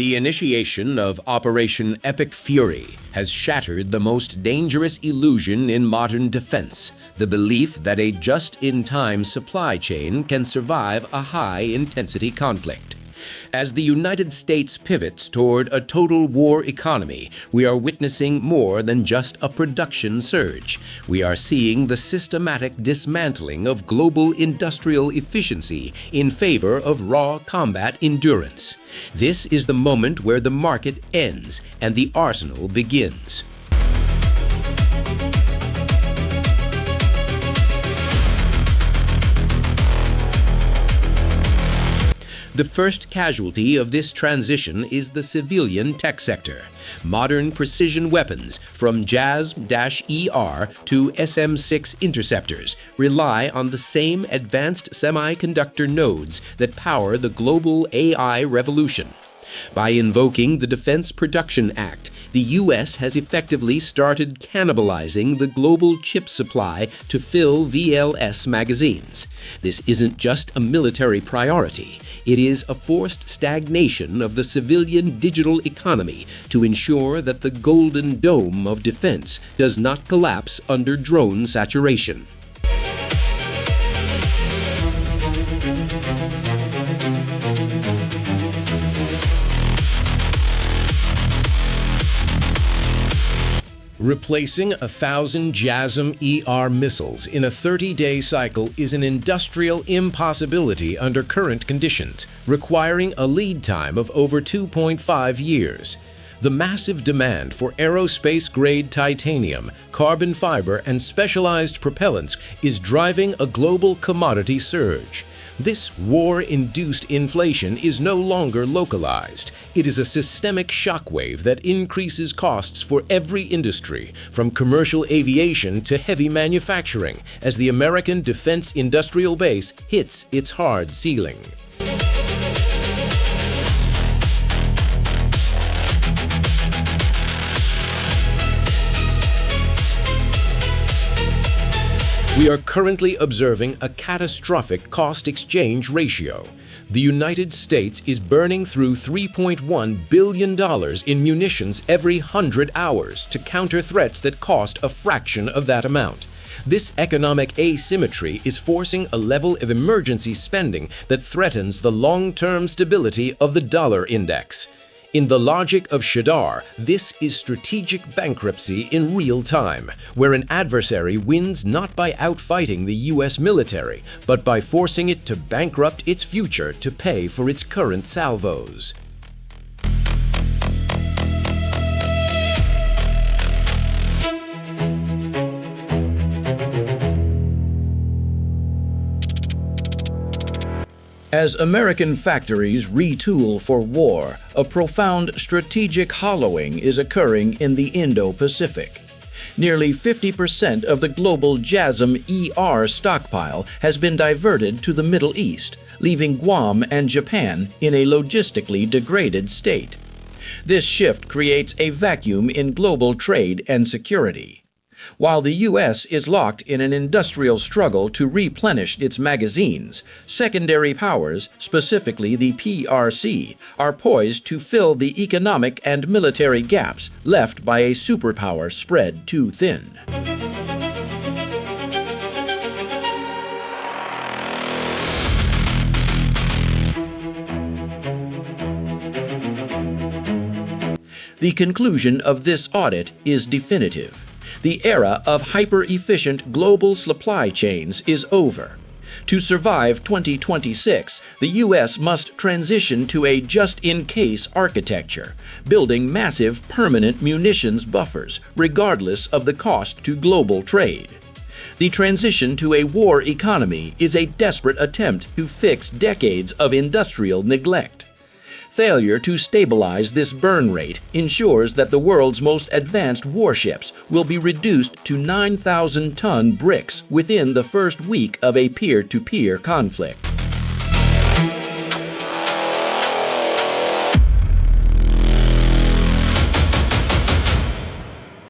The initiation of Operation Epic Fury has shattered the most dangerous illusion in modern defense, the belief that a just-in-time supply chain can survive a high-intensity conflict. As the United States pivots toward a total war economy, we are witnessing more than just a production surge. We are seeing the systematic dismantling of global industrial efficiency in favor of raw combat endurance. This is the moment where the market ends and the arsenal begins. The first casualty of this transition is the civilian tech sector. Modern precision weapons, from JASM-ER to SM-6 interceptors, rely on the same advanced semiconductor nodes that power the global AI revolution. By invoking the Defense Production Act, the U.S. has effectively started cannibalizing the global chip supply to fill VLS magazines. This isn't just a military priority. It is a forced stagnation of the civilian digital economy to ensure that the golden dome of defense does not collapse under drone saturation. Replacing 1,000 JASM-ER missiles in a 30-day cycle is an industrial impossibility under current conditions, requiring a lead time of over 2.5 years. The massive demand for aerospace-grade titanium, carbon fiber, and specialized propellants is driving a global commodity surge. This war-induced inflation is no longer localized. It is a systemic shockwave that increases costs for every industry, from commercial aviation to heavy manufacturing, as the American defense industrial base hits its hard ceiling. We are currently observing a catastrophic cost-exchange ratio. The United States is burning through $3.1 billion in munitions every 100 hours to counter threats that cost a fraction of that amount. This economic asymmetry is forcing a level of emergency spending that threatens the long-term stability of the dollar index. In the logic of Shadar, this is strategic bankruptcy in real time, where an adversary wins not by outfighting the U.S. military, but by forcing it to bankrupt its future to pay for its current salvos. As American factories retool for war, a profound strategic hollowing is occurring in the Indo-Pacific. Nearly 50% of the global JASM-ER stockpile has been diverted to the Middle East, leaving Guam and Japan in a logistically degraded state. This shift creates a vacuum in global trade and security. While the U.S. is locked in an industrial struggle to replenish its magazines, secondary powers, specifically the PRC, are poised to fill the economic and military gaps left by a superpower spread too thin. The conclusion of this audit is definitive. The era of hyper-efficient global supply chains is over. To survive 2026, the U.S. must transition to a just-in-case architecture, building massive permanent munitions buffers, regardless of the cost to global trade. The transition to a war economy is a desperate attempt to fix decades of industrial neglect. Failure to stabilize this burn rate ensures that the world's most advanced warships will be reduced to 9,000-ton bricks within the first week of a peer-to-peer conflict.